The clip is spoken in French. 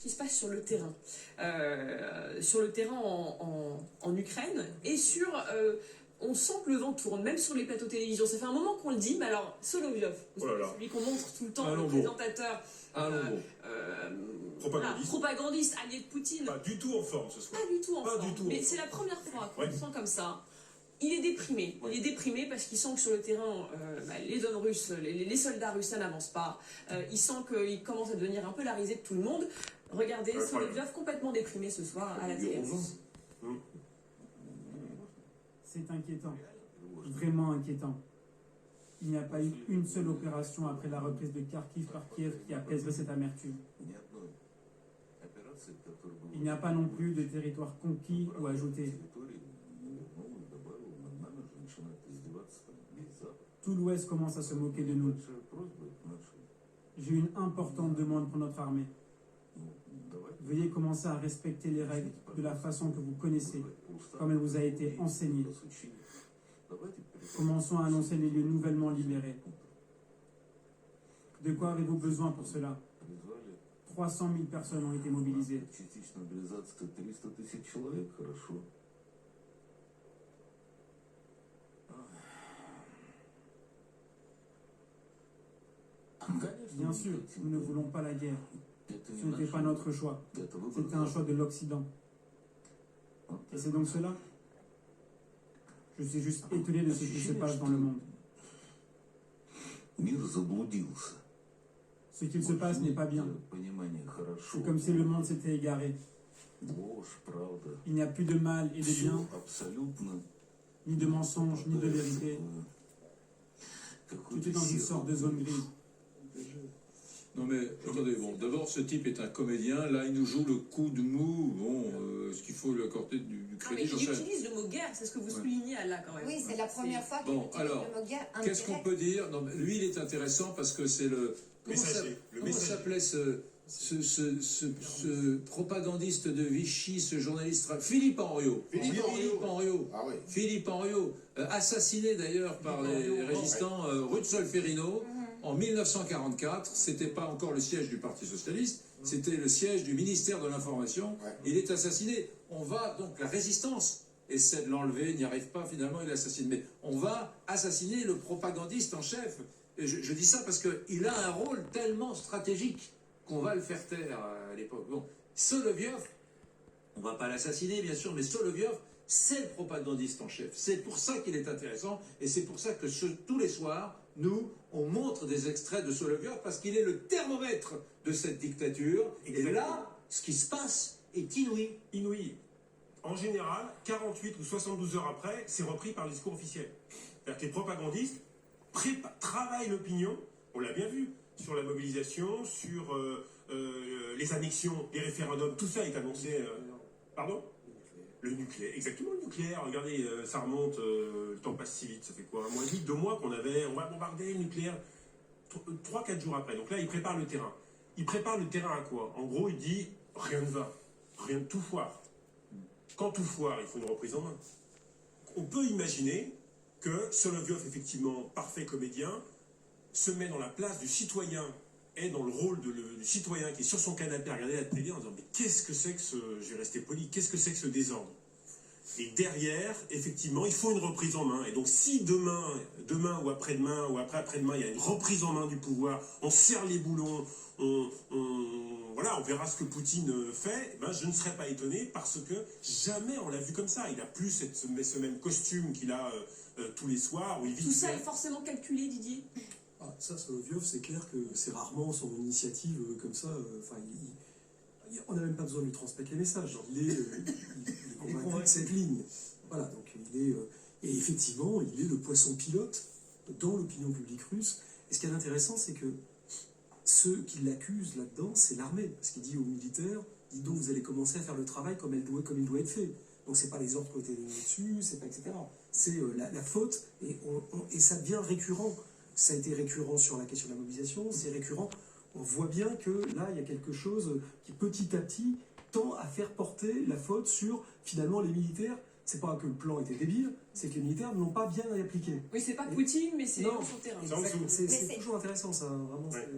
ce qui se passe sur le terrain. En Ukraine et on sent que le vent tourne, même sur les plateaux de télévision. Ça fait un moment qu'on le dit, mais alors, Solovyov, celui qu'on montre tout le temps, le présentateur, propagandiste, allié de Poutine. Pas du tout en forme ce soir. Pas du tout en forme. Mais c'est la première fois qu'on le sent comme ça. Il est déprimé. Il est déprimé parce qu'il sent que sur le terrain, les hommes russes, les soldats russes, ça n'avance pas. Il sent qu'il commence à devenir un peu la risée de tout le monde. Regardez, Solovyov complètement déprimé ce soir à la télé. C'est inquiétant, vraiment inquiétant. Il n'y a pas eu une seule opération après la reprise de Kharkiv par Kiev qui apaiserait cette amertume. Il n'y a pas non plus de territoire conquis ou ajouté. Tout l'Ouest commence à se moquer de nous. J'ai une importante demande pour notre armée. Veuillez commencer à respecter les règles de la façon que vous connaissez, comme elle vous a été enseignée. Commençons à annoncer les lieux nouvellement libérés. De quoi avez-vous besoin pour cela? 300 000 personnes ont été mobilisées. Bien sûr, nous ne voulons pas la guerre. Ce n'était pas notre choix. C'était un choix de l'Occident. Et c'est donc cela. Je suis juste étonné de ce qui se passe dans le monde. Ce qu'il se passe n'est pas bien. C'est comme si le monde s'était égaré. Il n'y a plus de mal et de bien, ni de mensonge, ni de vérité. Tout est dans une sorte de zone grise. Non mais, attendez, bon, d'abord ce type est un comédien, là il nous joue le coup de mou, est-ce qu'il faut lui accorder du crédit? Il utilise le mot guerre, c'est ce que vous soulignez là quand même. Oui, c'est la première fois qu'il utilise le mot guerre. Qu'est-ce qu'on peut dire? Non, lui il est intéressant parce que c'est comment s'appelait ce propagandiste de Vichy, ce journaliste, Philippe Henriot. Philippe Henriot, assassiné d'ailleurs par les résistants rue de Solferino. En 1944, c'était pas encore le siège du Parti Socialiste, c'était le siège du ministère de l'Information. Il est assassiné. La résistance essaie de l'enlever, n'y arrive pas, finalement il assassine. Mais on va assassiner le propagandiste en chef. Et je dis ça parce qu'il a un rôle tellement stratégique qu'on va le faire taire à l'époque. Bon, Solovyov, on va pas l'assassiner bien sûr, mais Solovyov, c'est le propagandiste en chef. C'est pour ça qu'il est intéressant et c'est pour ça que tous les soirs, nous, on montre des extraits de Solovyov parce qu'il est le thermomètre de cette dictature. Exactement. Et là, ce qui se passe est inouï. Inouï. En général, 48 ou 72 heures après, c'est repris par le discours officiel. C'est-à-dire que les propagandistes travaillent l'opinion, on l'a bien vu, sur la mobilisation, sur les annexions, les référendums, tout ça est annoncé. Pardon ? Le nucléaire, exactement le nucléaire. Regardez, ça remonte, le temps passe si vite, ça fait quoi, 1 mois et demi, 2 mois on va bombarder le nucléaire 3-4 jours après. Donc là, il prépare le terrain. Il prépare le terrain à quoi? En gros, il dit, rien ne va, tout foire. Quand tout foire, il faut une reprise en main. On peut imaginer que Solovyov, effectivement, parfait comédien, se met dans la place du citoyen, est dans le rôle du citoyen qui est sur son canapé à regarder la télé en disant mais qu'est-ce que c'est que je vais rester poli, qu'est-ce que c'est que ce désordre? Et derrière, effectivement, il faut une reprise en main. Et donc si demain ou après-demain ou après-après-demain, il y a une reprise en main du pouvoir, on serre les boulons, on verra ce que Poutine fait, je ne serais pas étonné parce que jamais on l'a vu comme ça. Il n'a plus ce même costume qu'il a tous les soirs. Où il vit tout ça est forcément calculé, Didier? Ça, Solovyov, c'est clair que c'est rarement son initiative comme ça. On n'a même pas besoin de lui transmettre les messages. Il est convaincu de cette ligne. Voilà, donc et effectivement, il est le poisson pilote dans l'opinion publique russe. Et ce qui est intéressant, c'est que ceux qui l'accusent là-dedans, c'est l'armée. Parce qu'il dit aux militaires, dis donc, vous allez commencer à faire le travail comme il doit être fait. Donc c'est pas les ordres qui ont été donnés dessus, c'est pas etc. C'est la faute, et ça devient récurrent. Ça a été récurrent sur la question de la mobilisation, c'est récurrent. On voit bien que là, il y a quelque chose qui petit à petit tend à faire porter la faute sur finalement les militaires. C'est pas que le plan était débile, c'est que les militaires ne l'ont pas bien appliqué. Oui, c'est pas Poutine, mais c'est sur le terrain. C'est toujours intéressant ça, vraiment. Ouais.